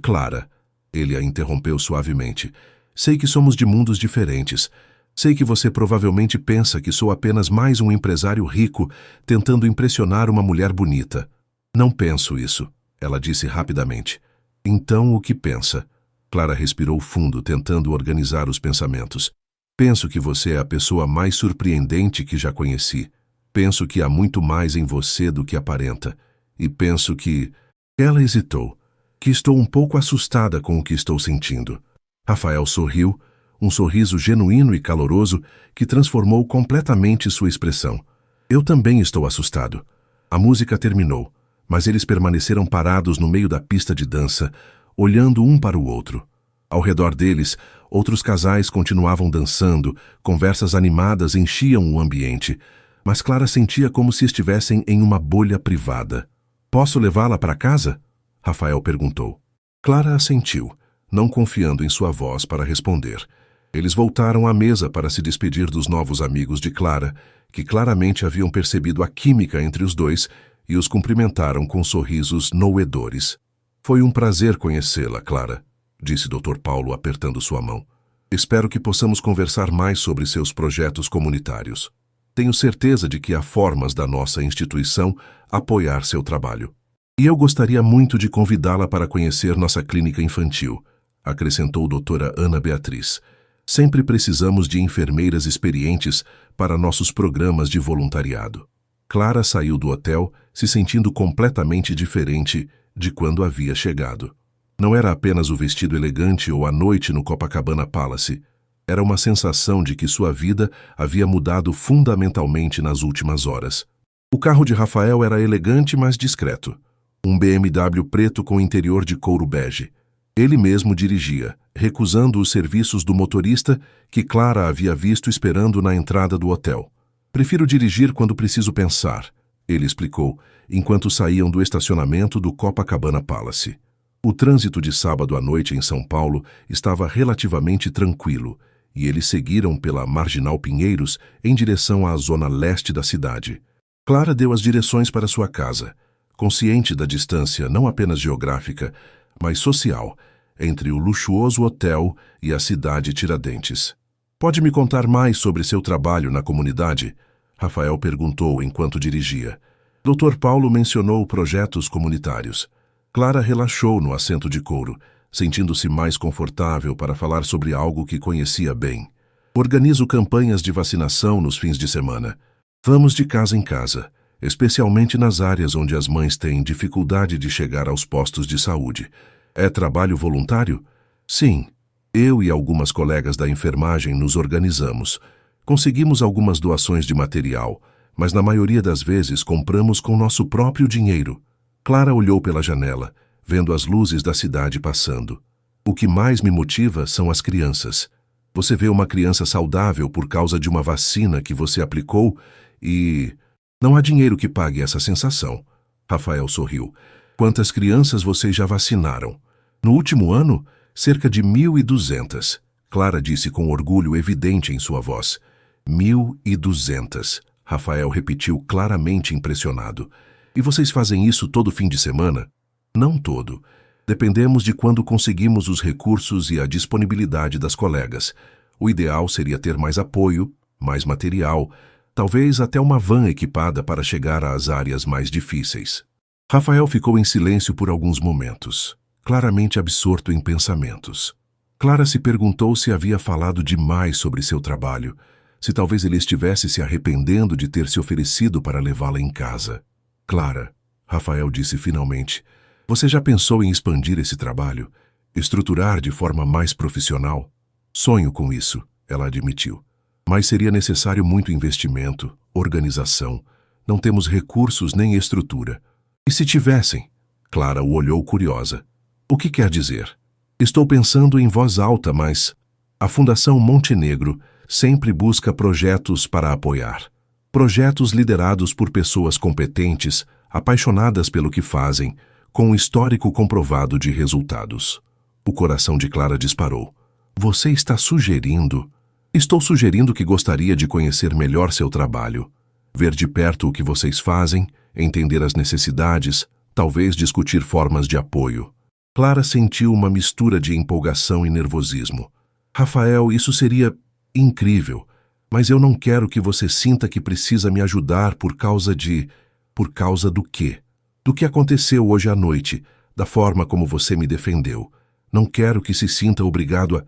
Clara, ele a interrompeu suavemente. Sei que somos de mundos diferentes. Sei que você provavelmente pensa que sou apenas mais um empresário rico tentando impressionar uma mulher bonita. Não penso isso, ela disse rapidamente. Então o que pensa? Clara respirou fundo, tentando organizar os pensamentos. Penso que você é a pessoa mais surpreendente que já conheci. Penso que há muito mais em você do que aparenta. E penso que... Ela hesitou. Que estou um pouco assustada com o que estou sentindo. Rafael sorriu, um sorriso genuíno e caloroso que transformou completamente sua expressão. Eu também estou assustado. A música terminou, mas eles permaneceram parados no meio da pista de dança, olhando um para o outro. Ao redor deles, outros casais continuavam dançando, conversas animadas enchiam o ambiente, mas Clara sentia como se estivessem em uma bolha privada. Posso levá-la para casa? Rafael perguntou. Clara assentiu, não confiando em sua voz para responder. Eles voltaram à mesa para se despedir dos novos amigos de Clara, que claramente haviam percebido a química entre os dois e os cumprimentaram com sorrisos nouedores. Foi um prazer conhecê-la, Clara, disse Dr. Paulo apertando sua mão. Espero que possamos conversar mais sobre seus projetos comunitários. Tenho certeza de que há formas da nossa instituição apoiar seu trabalho. E eu gostaria muito de convidá-la para conhecer nossa clínica infantil, acrescentou doutora Ana Beatriz. Sempre precisamos de enfermeiras experientes para nossos programas de voluntariado. Clara saiu do hotel se sentindo completamente diferente de quando havia chegado. Não era apenas o vestido elegante ou a noite no Copacabana Palace. Era uma sensação de que sua vida havia mudado fundamentalmente nas últimas horas. O carro de Rafael era elegante, mas discreto. Um BMW preto com interior de couro bege. Ele mesmo dirigia, recusando os serviços do motorista que Clara havia visto esperando na entrada do hotel. Prefiro dirigir quando preciso pensar, ele explicou, enquanto saíam do estacionamento do Copacabana Palace. O trânsito de sábado à noite em São Paulo estava relativamente tranquilo, e eles seguiram pela Marginal Pinheiros em direção à zona leste da cidade. Clara deu as direções para sua casa, consciente da distância não apenas geográfica, mas social, entre o luxuoso hotel e a cidade Tiradentes. Pode me contar mais sobre seu trabalho na comunidade? Rafael perguntou enquanto dirigia. Dr. Paulo mencionou projetos comunitários. Clara relaxou no assento de couro, sentindo-se mais confortável para falar sobre algo que conhecia bem. Organizo campanhas de vacinação nos fins de semana. Vamos de casa em casa, especialmente nas áreas onde as mães têm dificuldade de chegar aos postos de saúde. É trabalho voluntário? Sim. Eu e algumas colegas da enfermagem nos organizamos. Conseguimos algumas doações de material, mas na maioria das vezes compramos com nosso próprio dinheiro. Clara olhou pela janela, vendo as luzes da cidade passando. O que mais me motiva são as crianças. Você vê uma criança saudável por causa de uma vacina que você aplicou e... Não há dinheiro que pague essa sensação. Rafael sorriu. Quantas crianças vocês já vacinaram? No último ano, cerca de 1.200. Clara disse com orgulho evidente em sua voz. 1.200. Rafael repetiu claramente impressionado. E vocês fazem isso todo fim de semana? Não todo. Dependemos de quando conseguimos os recursos e a disponibilidade das colegas. O ideal seria ter mais apoio, mais material, talvez até uma van equipada para chegar às áreas mais difíceis. Rafael ficou em silêncio por alguns momentos, claramente absorto em pensamentos. Clara se perguntou se havia falado demais sobre seu trabalho, se talvez ele estivesse se arrependendo de ter se oferecido para levá-la em casa. Clara, Rafael disse finalmente, você já pensou em expandir esse trabalho? Estruturar de forma mais profissional? Sonho com isso, ela admitiu. Mas seria necessário muito investimento, organização. Não temos recursos nem estrutura. E se tivessem? Clara o olhou curiosa. O que quer dizer? Estou pensando em voz alta, mas... A Fundação Montenegro sempre busca projetos para apoiar. Projetos liderados por pessoas competentes, apaixonadas pelo que fazem, com um histórico comprovado de resultados. O coração de Clara disparou. Você está sugerindo... Estou sugerindo que gostaria de conhecer melhor seu trabalho, ver de perto o que vocês fazem, entender as necessidades, talvez discutir formas de apoio. Clara sentiu uma mistura de empolgação e nervosismo. Rafael, isso seria incrível, mas eu não quero que você sinta que precisa me ajudar por causa de... Por causa do quê? Do que aconteceu hoje à noite, da forma como você me defendeu. Não quero que se sinta obrigado a...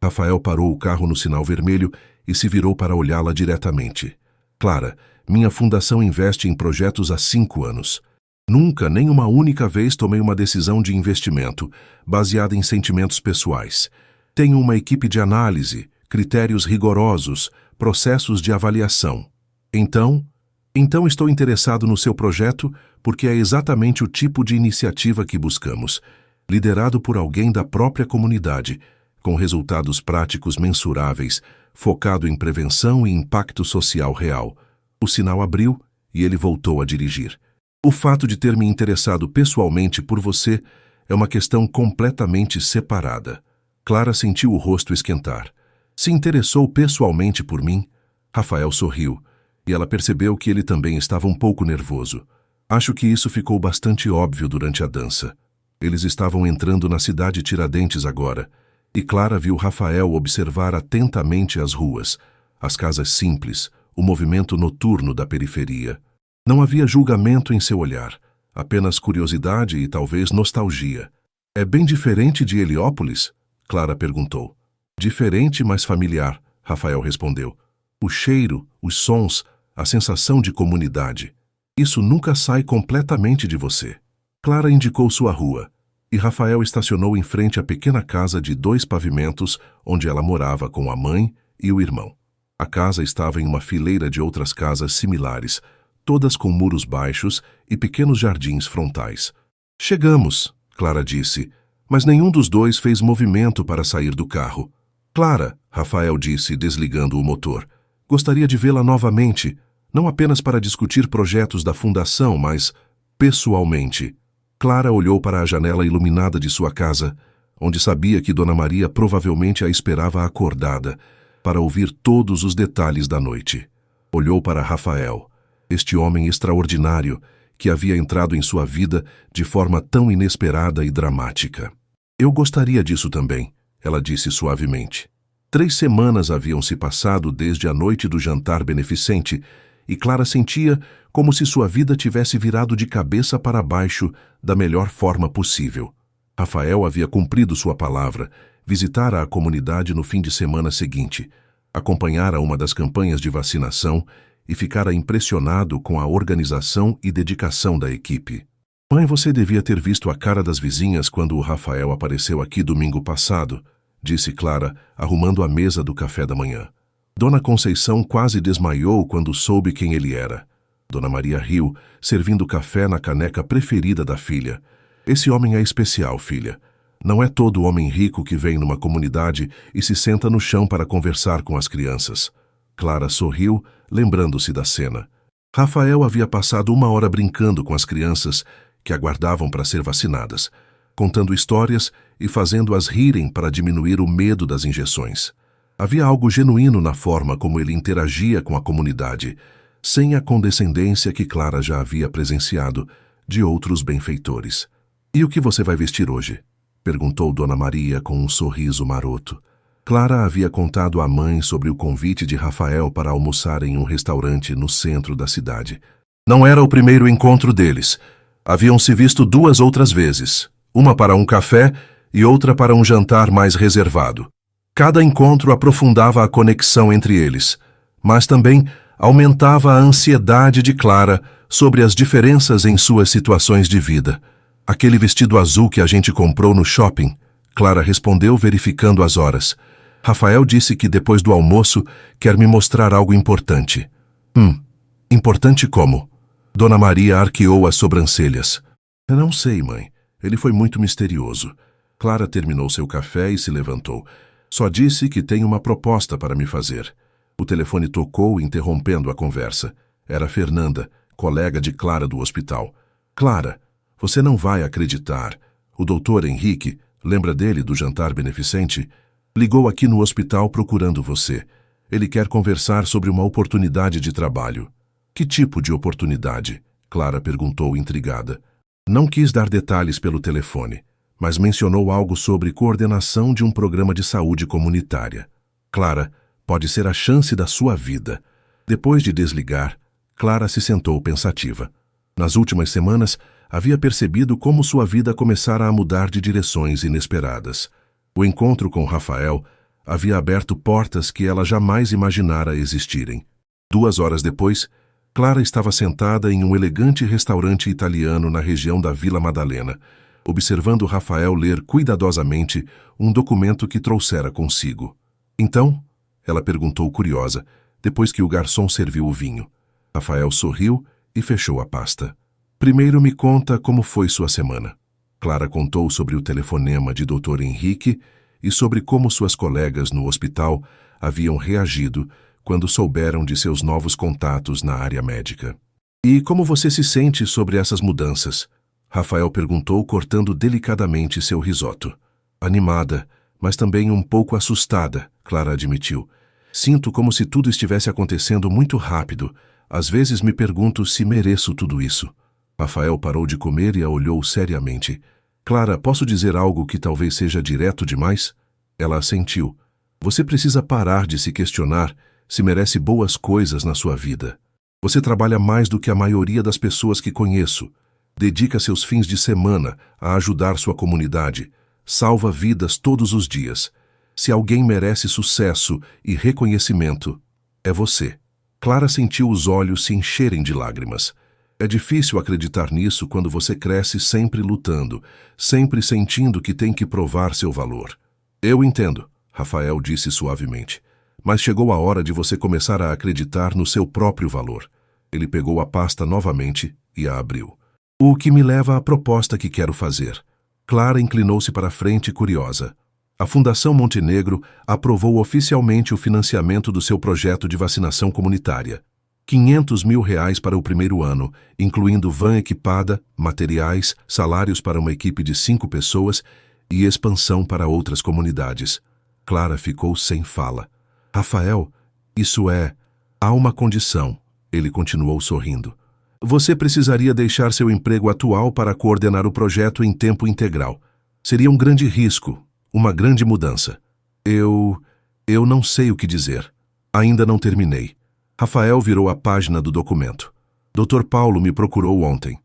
Rafael parou o carro no sinal vermelho e se virou para olhá-la diretamente. Clara, minha fundação investe em projetos há 5 anos. Nunca, nem uma única vez tomei uma decisão de investimento, baseada em sentimentos pessoais. Tenho uma equipe de análise, critérios rigorosos, processos de avaliação. Então estou interessado no seu projeto porque é exatamente o tipo de iniciativa que buscamos, liderado por alguém da própria comunidade, com resultados práticos mensuráveis, focado em prevenção e impacto social real. O sinal abriu e ele voltou a dirigir. O fato de ter me interessado pessoalmente por você é uma questão completamente separada. Clara sentiu o rosto esquentar. Se interessou pessoalmente por mim? Rafael sorriu, e ela percebeu que ele também estava um pouco nervoso. Acho que isso ficou bastante óbvio durante a dança. Eles estavam entrando na cidade Tiradentes agora, E Clara viu Rafael observar atentamente as ruas, as casas simples, o movimento noturno da periferia. Não havia julgamento em seu olhar, apenas curiosidade e talvez nostalgia. É bem diferente de Heliópolis? Clara perguntou. Diferente, mas familiar, Rafael respondeu. O cheiro, os sons, a sensação de comunidade. Isso nunca sai completamente de você. Clara indicou sua rua, e Rafael estacionou em frente à pequena casa de 2 pavimentos onde ela morava com a mãe e o irmão. A casa estava em uma fileira de outras casas similares, todas com muros baixos e pequenos jardins frontais. Chegamos, Clara disse, mas nenhum dos dois fez movimento para sair do carro. Clara, Rafael disse, desligando o motor, gostaria de vê-la novamente, não apenas para discutir projetos da fundação, mas pessoalmente. Clara olhou para a janela iluminada de sua casa, onde sabia que Dona Maria provavelmente a esperava acordada, para ouvir todos os detalhes da noite. Olhou para Rafael, este homem extraordinário que havia entrado em sua vida de forma tão inesperada e dramática. Eu gostaria disso também, ela disse suavemente. 3 semanas haviam se passado desde a noite do jantar beneficente e Clara sentia como se sua vida tivesse virado de cabeça para baixo da melhor forma possível. Rafael havia cumprido sua palavra, visitara a comunidade no fim de semana seguinte, acompanhara uma das campanhas de vacinação e ficara impressionado com a organização e dedicação da equipe. Mãe, você devia ter visto a cara das vizinhas quando o Rafael apareceu aqui domingo passado, disse Clara, arrumando a mesa do café da manhã. Dona Conceição quase desmaiou quando soube quem ele era. Dona Maria riu, servindo café na caneca preferida da filha. Esse homem é especial, filha. Não é todo homem rico que vem numa comunidade e se senta no chão para conversar com as crianças. Clara sorriu, lembrando-se da cena. Rafael havia passado 1 hora brincando com as crianças que aguardavam para ser vacinadas, contando histórias e fazendo-as rirem para diminuir o medo das injeções. Havia algo genuíno na forma como ele interagia com a comunidade, sem a condescendência que Clara já havia presenciado de outros benfeitores. E o que você vai vestir hoje? Perguntou Dona Maria com um sorriso maroto. Clara havia contado à mãe sobre o convite de Rafael para almoçar em um restaurante no centro da cidade. Não era o primeiro encontro deles. Haviam se visto 2 outras vezes, uma para um café e outra para um jantar mais reservado. Cada encontro aprofundava a conexão entre eles, mas também aumentava a ansiedade de Clara sobre as diferenças em suas situações de vida. Aquele vestido azul que a gente comprou no shopping, Clara respondeu verificando as horas. Rafael disse que depois do almoço quer me mostrar algo importante. Importante como? Dona Maria arqueou as sobrancelhas. Eu não sei, mãe. Ele foi muito misterioso. Clara terminou seu café e se levantou. Só disse que tem uma proposta para me fazer. O telefone tocou, interrompendo a conversa. Era Fernanda, colega de Clara do hospital. Clara, você não vai acreditar. O doutor Henrique, lembra dele do jantar beneficente? Ligou aqui no hospital procurando você. Ele quer conversar sobre uma oportunidade de trabalho. Que tipo de oportunidade? Clara perguntou intrigada. Não quis dar detalhes pelo telefone, mas mencionou algo sobre coordenação de um programa de saúde comunitária. Clara, pode ser a chance da sua vida. Depois de desligar, Clara se sentou pensativa. Nas últimas semanas, havia percebido como sua vida começara a mudar de direções inesperadas. O encontro com Rafael havia aberto portas que ela jamais imaginara existirem. 2 horas depois, Clara estava sentada em um elegante restaurante italiano na região da Vila Madalena, observando Rafael ler cuidadosamente um documento que trouxera consigo. Então, ela perguntou curiosa, depois que o garçom serviu o vinho. Rafael sorriu e fechou a pasta. Primeiro me conta como foi sua semana. Clara contou sobre o telefonema de Dr. Henrique e sobre como suas colegas no hospital haviam reagido quando souberam de seus novos contatos na área médica. E como você se sente sobre essas mudanças? Rafael perguntou, cortando delicadamente seu risoto. Animada, mas também um pouco assustada, Clara admitiu. Sinto como se tudo estivesse acontecendo muito rápido. Às vezes me pergunto se mereço tudo isso. Rafael parou de comer e a olhou seriamente. Clara, posso dizer algo que talvez seja direto demais? Ela assentiu. Você precisa parar de se questionar se merece boas coisas na sua vida. Você trabalha mais do que a maioria das pessoas que conheço. Dedica seus fins de semana a ajudar sua comunidade. Salva vidas todos os dias. Se alguém merece sucesso e reconhecimento, é você. Clara sentiu os olhos se encherem de lágrimas. É difícil acreditar nisso quando você cresce sempre lutando, sempre sentindo que tem que provar seu valor. Eu entendo, Rafael disse suavemente. Mas chegou a hora de você começar a acreditar no seu próprio valor. Ele pegou a pasta novamente e a abriu. O que me leva à proposta que quero fazer. Clara inclinou-se para a frente curiosa. A Fundação Montenegro aprovou oficialmente o financiamento do seu projeto de vacinação comunitária. R$500 mil para o primeiro ano, incluindo van equipada, materiais, salários para uma equipe de 5 pessoas e expansão para outras comunidades. Clara ficou sem fala. Rafael, isso é... Há uma condição, ele continuou sorrindo. Você precisaria deixar seu emprego atual para coordenar o projeto em tempo integral. Seria um grande risco, uma grande mudança. Eu não sei o que dizer. Ainda não terminei. Rafael virou a página do documento. Dr. Paulo me procurou ontem.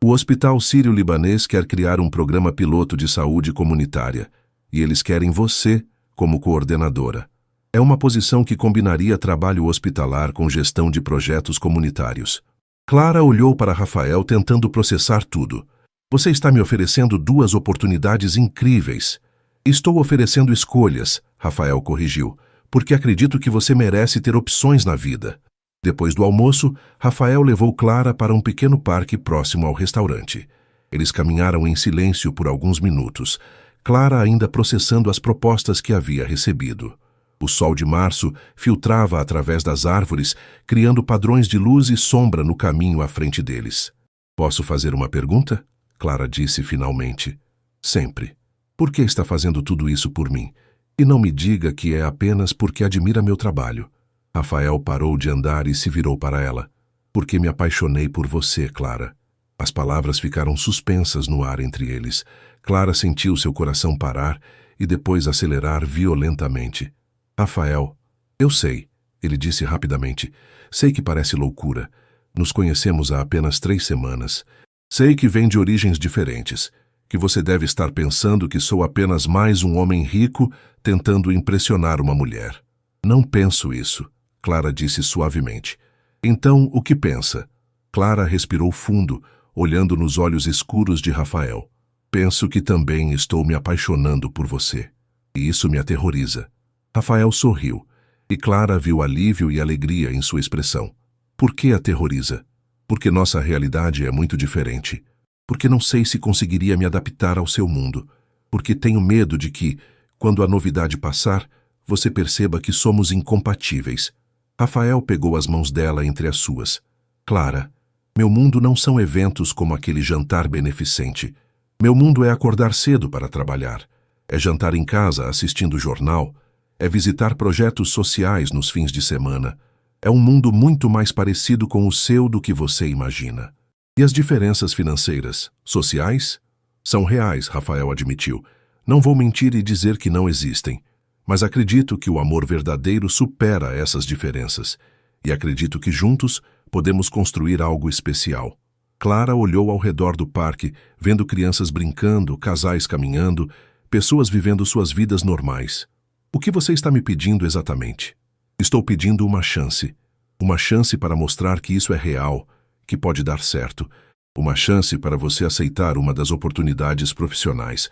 O Hospital Sírio-Libanês quer criar um programa piloto de saúde comunitária e eles querem você como coordenadora. É uma posição que combinaria trabalho hospitalar com gestão de projetos comunitários. Clara olhou para Rafael tentando processar tudo. Você está me oferecendo 2 oportunidades incríveis. Estou oferecendo escolhas, Rafael corrigiu, porque acredito que você merece ter opções na vida. Depois do almoço, Rafael levou Clara para um pequeno parque próximo ao restaurante. Eles caminharam em silêncio por alguns minutos, Clara ainda processando as propostas que havia recebido. O sol de março filtrava através das árvores, criando padrões de luz e sombra no caminho à frente deles. Posso fazer uma pergunta? Clara disse finalmente. Sempre. Por que está fazendo tudo isso por mim? E não me diga que é apenas porque admira meu trabalho. Rafael parou de andar e se virou para ela. Porque me apaixonei por você, Clara. As palavras ficaram suspensas no ar entre eles. Clara sentiu seu coração parar e depois acelerar violentamente. Rafael, eu sei, ele disse rapidamente. Sei que parece loucura. Nos conhecemos há apenas 3 semanas. Sei que vem de origens diferentes. Que você deve estar pensando que sou apenas mais um homem rico tentando impressionar uma mulher. Não penso isso, Clara disse suavemente. Então, o que pensa? Clara respirou fundo, olhando nos olhos escuros de Rafael. Penso que também estou me apaixonando por você. E isso me aterroriza. Rafael sorriu, e Clara viu alívio e alegria em sua expressão. Por que aterroriza? Porque nossa realidade é muito diferente. Porque não sei se conseguiria me adaptar ao seu mundo. Porque tenho medo de que, quando a novidade passar, você perceba que somos incompatíveis. Rafael pegou as mãos dela entre as suas. Clara, meu mundo não são eventos como aquele jantar beneficente. Meu mundo é acordar cedo para trabalhar. É jantar em casa assistindo jornal. É visitar projetos sociais nos fins de semana. É um mundo muito mais parecido com o seu do que você imagina. E as diferenças financeiras, sociais? São reais, Rafael admitiu. Não vou mentir e dizer que não existem. Mas acredito que o amor verdadeiro supera essas diferenças. E acredito que juntos podemos construir algo especial. Clara olhou ao redor do parque, vendo crianças brincando, casais caminhando, pessoas vivendo suas vidas normais. O que você está me pedindo exatamente? Estou pedindo uma chance. Uma chance para mostrar que isso é real, que pode dar certo. Uma chance para você aceitar uma das oportunidades profissionais.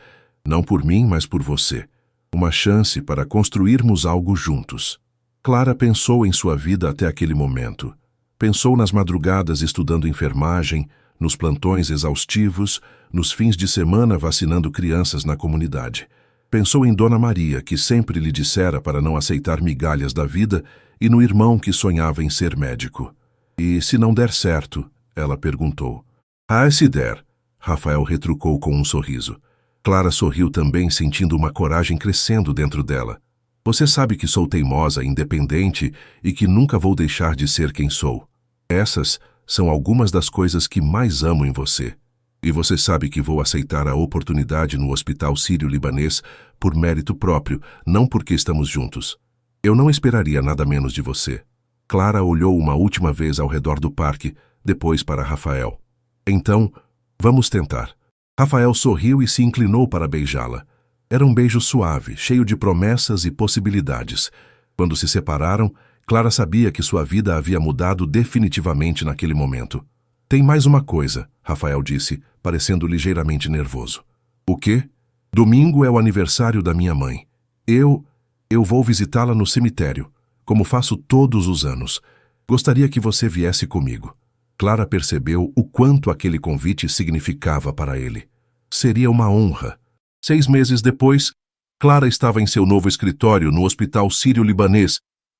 Não por mim, mas por você. Uma chance para construirmos algo juntos. Clara pensou em sua vida até aquele momento. Pensou nas madrugadas estudando enfermagem, nos plantões exaustivos, nos fins de semana vacinando crianças na comunidade. Pensou em Dona Maria, que sempre lhe dissera para não aceitar migalhas da vida, e no irmão que sonhava em ser médico. E se não der certo? Ela perguntou. Ah, se der, Rafael retrucou com um sorriso. Clara sorriu também, sentindo uma coragem crescendo dentro dela. Você sabe que sou teimosa, independente e que nunca vou deixar de ser quem sou. Essas são algumas das coisas que mais amo em você. E você sabe que vou aceitar a oportunidade no Hospital Sírio-Libanês por mérito próprio, não porque estamos juntos. Eu não esperaria nada menos de você. Clara olhou uma última vez ao redor do parque, depois para Rafael. Então, vamos tentar. Rafael sorriu e se inclinou para beijá-la. Era um beijo suave, cheio de promessas e possibilidades. Quando se separaram, Clara sabia que sua vida havia mudado definitivamente naquele momento. Tem mais uma coisa, Rafael disse, parecendo ligeiramente nervoso. O quê? Domingo é o aniversário da minha mãe. Eu vou visitá-la no cemitério, como faço todos os anos. Gostaria que você viesse comigo. Clara percebeu o quanto aquele convite significava para ele. Seria uma honra. 6 meses depois, Clara estava em seu novo escritório no Hospital Sírio-Libanês,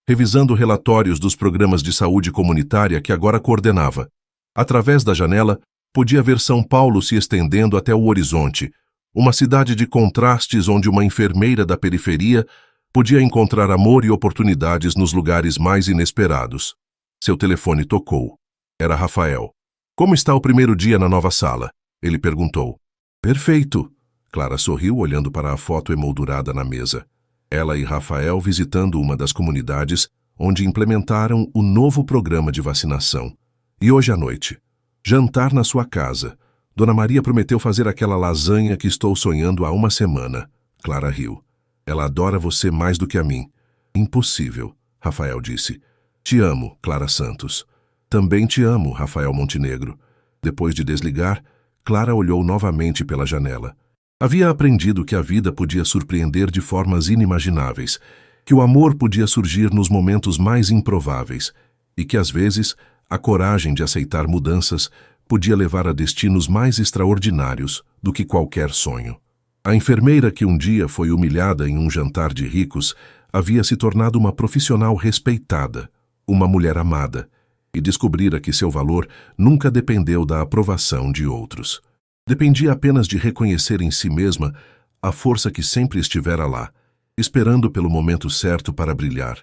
revisando relatórios dos programas de saúde comunitária que agora coordenava. Através da janela, podia ver São Paulo se estendendo até o horizonte, uma cidade de contrastes onde uma enfermeira da periferia podia encontrar amor e oportunidades nos lugares mais inesperados. Seu telefone tocou. Era Rafael. Como está o primeiro dia na nova sala? Ele perguntou. Perfeito. Clara sorriu olhando para a foto emoldurada na mesa. Ela e Rafael visitando uma das comunidades onde implementaram o novo programa de vacinação. E hoje à noite, jantar na sua casa. Dona Maria prometeu fazer aquela lasanha que estou sonhando há uma semana. Clara riu. Ela adora você mais do que a mim. Impossível, Rafael disse. Te amo, Clara Santos. Também te amo, Rafael Montenegro. Depois de desligar, Clara olhou novamente pela janela. Havia aprendido que a vida podia surpreender de formas inimagináveis, que o amor podia surgir nos momentos mais improváveis e que, às vezes, a coragem de aceitar mudanças podia levar a destinos mais extraordinários do que qualquer sonho. A enfermeira que um dia foi humilhada em um jantar de ricos havia se tornado uma profissional respeitada, uma mulher amada, e descobrira que seu valor nunca dependeu da aprovação de outros. Dependia apenas de reconhecer em si mesma a força que sempre estivera lá, esperando pelo momento certo para brilhar.